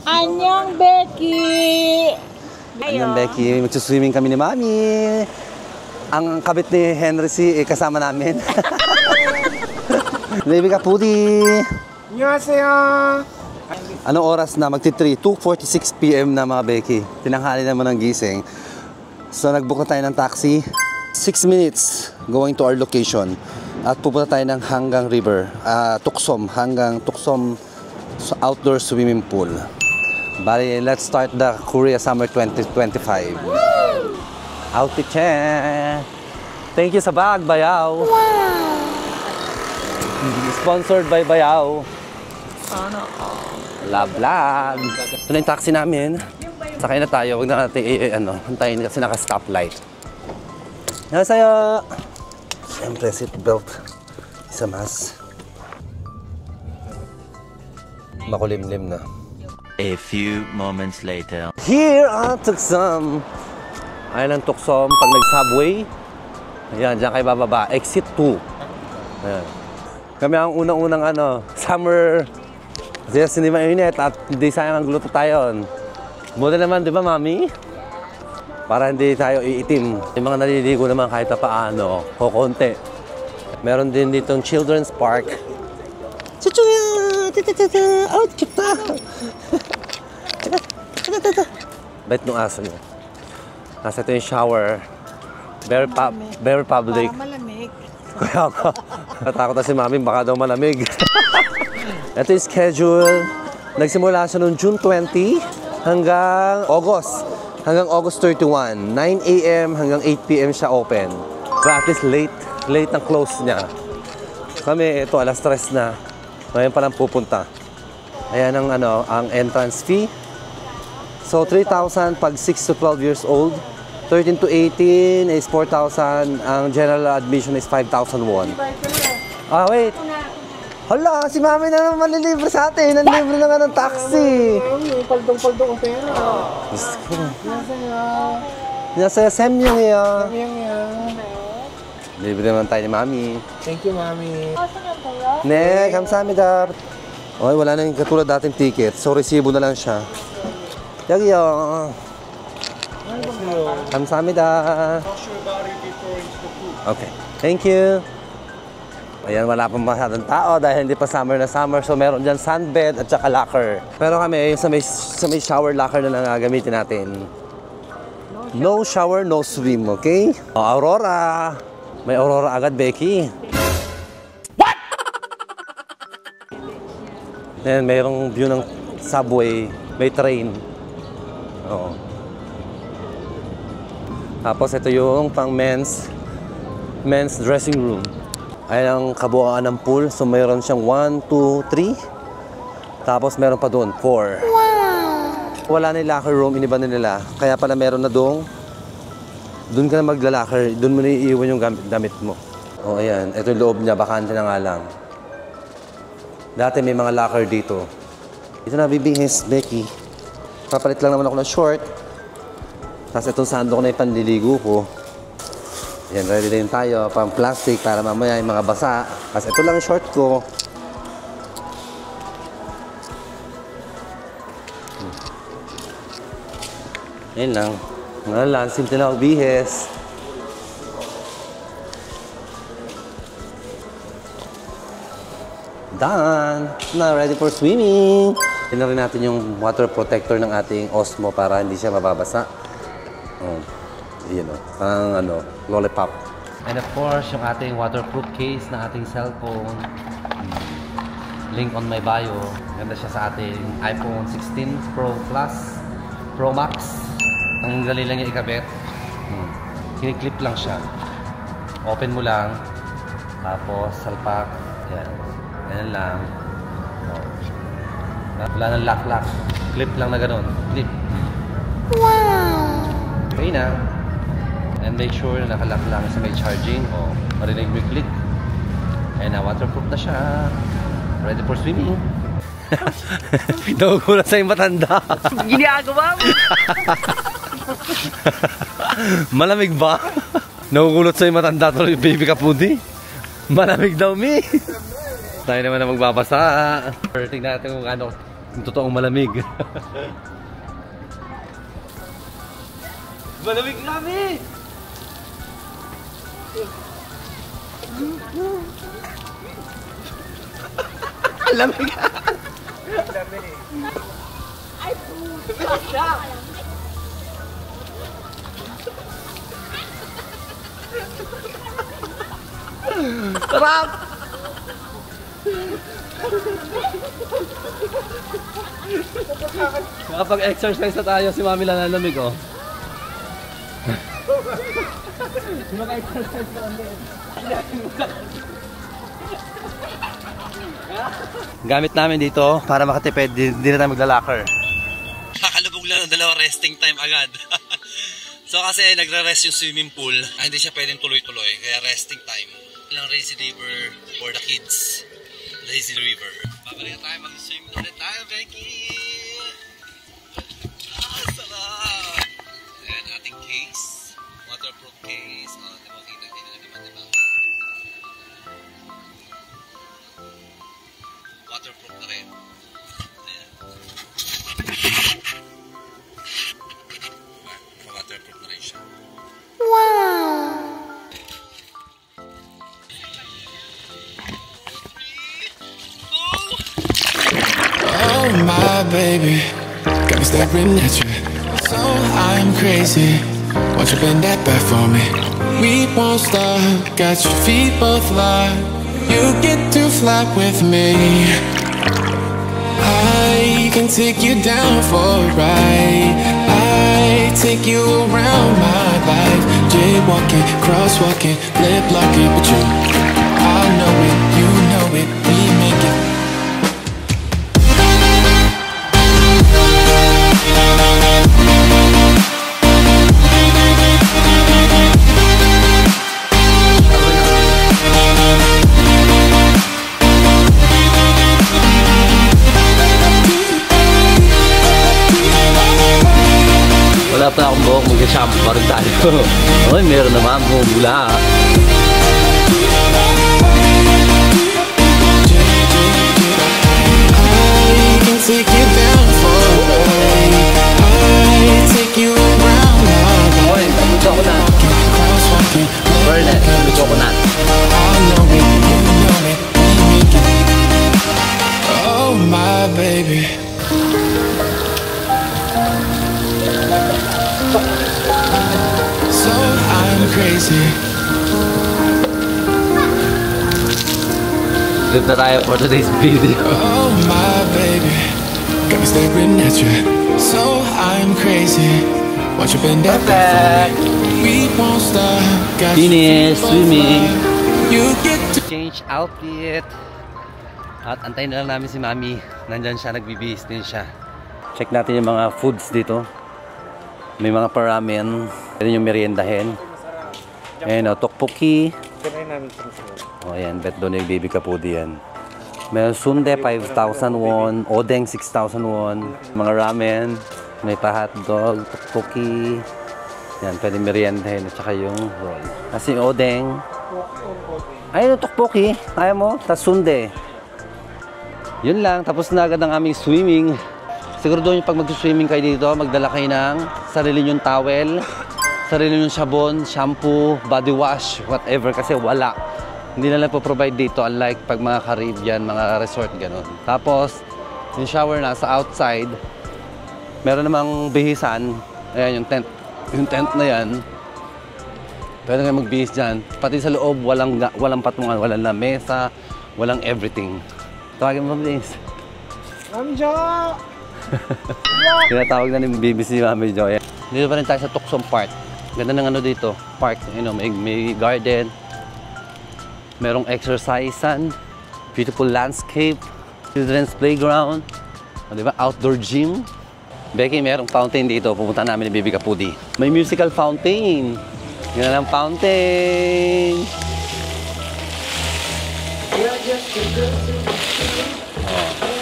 Annyeong Becky! Annyeong Becky, magsuswimming kami ni Mami. Ang kabit ni Henry si kasama namin. Baby Kapudi! Annyeonghaseyo! Anong oras na? Magti-3, 2:46 PM na mga Becky. Tinanghali naman ng gising. So nagbook na tayo ng taxi. 6 minutes going to our location. At pupunta tayo ng hanggang river. Tuksom, hanggang Tuksom outdoor swimming pool. Bali, let's start the Korea Summer 2025. Outfit check! Thank you sa bag, Bayaw! Wow! Sponsored by Bayaw. Love, love! Ito na yung taxi namin. Sakay na tayo. Huwag na natin hantayin kasi naka-stoplight. Nasaya! Siyempre, seatbelt. Isa mas. Makulimlim na. A few moments later. Here at Tuksom. Ayan ang Tuksom. Pag nag-subway, ayan, dyan kayo bababa. Exit 2. Ayan. Kami ang unang-unang summer. Kasi hindi mainit at hindi sayang ang gluto tayo. Buti naman, di ba, Mami? Para hindi tayo iitim. Yung mga naliligo naman kahit na paano, o konti. Meron din ditong children's park. Chuchuya! Oh, kita! Bait nung aso niya. Nasa ito yung shower. Very public. Para malamig. Kaya ako, natakot na si Mami, baka daw malamig. Ito yung schedule. Nagsimula siya noong June 20 hanggang August. Hanggang August 31. 9 AM hanggang 8 PM siya open. But at least late ang close niya. Kami, ito, alas 3 na. Ngayon pa lang pupunta. Ayan ang entrance fee. So, 3,000 pag 6 to 12 years old. 13 to 18 is 4,000. Ang general admission is 5,000 won. Wait. Hala, si Mami na naman malilibre sa atin. Nanlibre na nga ng taxi. Paldong-paldong ang pera. Nasaya Semyong ya. Semyong ya. Libre naman tayo ni Mami. Thank you, Mami. Ne, kamsahamnida. Okay, wala na yung katulad dating ticket. So, resibo na lang siya. Yagyo. Kamsahamnida. Okay, thank you. Ayan, wala pa masyadong tao dahil hindi pa summer na summer. So, meron dyan sunbed at saka locker. Pero kami, sa may shower locker na lang gagamitin natin. No shower, no swim, okay? Aurora. May Aurora agad, Becky. What? Ayan, mayroong view ng subway. May train. Oo. Tapos, ito yung pang men's dressing room. Ayan ang kabuuan ng pool. So, mayroon siyang 1, 2, 3. Tapos, meron pa doon, 4. Wow! Wala na yung locker room, iniba na nila. Kaya pala meron na doon. Doon ka na magla-locker. Doon mo na iiwan yung damit mo. O, ayan. Ito yung loob niya. Bakante na nga lang. Dati may mga locker dito. Ito na, bibihis, Becky. Papalit lang naman ako ng short. Tapos itong sando ko na yung panliligo ko. Yan, ready din tayo. Pang plastic para mamaya yung mga basa. Tapos ito lang yung short ko. Yan lang. Nga lang, simple na bihis. Done! Na, ready for swimming! Tignan rin natin yung water protector ng ating Osmo para hindi siya mababasa. Yun o, parang lollipop. And of course, yung ating waterproof case na ating cellphone. Link on my bio. Ganda siya sa ating iPhone 16 Pro Plus, Pro Max. Ang dali lang yung ikabit. Kiniklip lang siya. Open mo lang. Tapos, salpak. Yan. Ganyan lang. Wala nang lock-lock. Clip lang na ganun. Clip. Wow! Okay na. And make sure na nakalock lang sa may charging. O, marinig mo yung click. Ayan na, waterproof na siya. Ready for swimming. Nagugulat sa'yo matanda. Ginagawa mo! Malamig ba? Oh, oh. Nagugulat sa'yo matanda to, baby Kapudi. Malamig daw, mi. Tayo naman na magbabasa. Tingnan natin kung ano, yung totoong malamig. Malamig kami! Lamig! Ay, puta siya! Sarap! Nakapag-exercise na tayo, si Mami lalamig, oh. Mag-exercise na kami. Gamit namin dito para makatipid, di na tayo magla-locker. Kakalubog lang ng dalawang resting time agad. So kasi nagre-rest yung swimming pool, hindi siya pwedeng tuloy-tuloy, kaya resting time. Lang Lazy River for the kids. Lazy River. Babalik na tayo, mag-swim ulit tayo, Becky! Ah, sarap! Ayan, ating case. Waterproof case. Oh, diba, kita-kita na naman, diba? Waterproof na rin. Ayan. Waterproof na rin siya. Oh my baby, got me staring at you. So I'm crazy. Won't you bend that back for me? We won't stop. Got your feet both locked. You get to fly with me. I can take you down for a ride. I take you around my life. Jaywalking, crosswalking, lip locking, but you, I know it, you know it. We make it. Wala pa akong buhok, mag-shampoo pa rin tayo. Oy, meron naman bumula. Take you down for a ride. I take you around my life. Oy, coconut. Burnett, coconut. I know it, you know it, we make it. Oh my baby. So I'm crazy. Trip na tayo for today's video. Oh my baby, got me staring at you. So I'm crazy. Watch you bend that back for me. We won't stop. Got Finish swimming. you get to Change outfit. At antayin na lang namin si Mami. Nandyan siya, nagbibihis din siya. Check natin yung mga foods dito. May mga paramen. Pwede yung meriendahin. Ayan o, tteokbokki. Kinain namin sa masarap. O yan, bet doon yung baby kapudi yan. May sundae 5,000 won. Odeng 6,000 won. Mga ramen. May pa-hotdog, tteokbokki. Yan, pwede meriendahin. At saka yung roll. Kasi yung odeng. Ayun, tteokbokki. Ayaw mo? Tapos sundae. Yun lang, tapos na agad ang aming swimming. Siguro doon yung pag mag-swimming kayo dito, magdala kayo ng sarili nyong towel, sarili nyong sabon, shampoo, body wash, whatever, kasi wala. Hindi na lang po-provide dito, unlike pag mga Caribbean, mga resort, gano'n. Tapos, yung shower na sa outside, meron namang bihisan, ayan yung tent na yan. Pwede kayo magbihis dyan. Pati sa loob, walang patungan, walang lamesa, walang everything. Tawagin mo, please. Mami Jo! Tinatawag na ni baby si Mami Joy. Dito pa rin tayo sa Tuksong Park. Ganda ng ano dito, park. You know, may garden. Merong exercisean. Beautiful landscape. Children's playground. O, diba? Outdoor gym. Becky, merong fountain dito. Pupunta namin ni Baby Kapudi. May musical fountain. Yan ang fountain. Oh.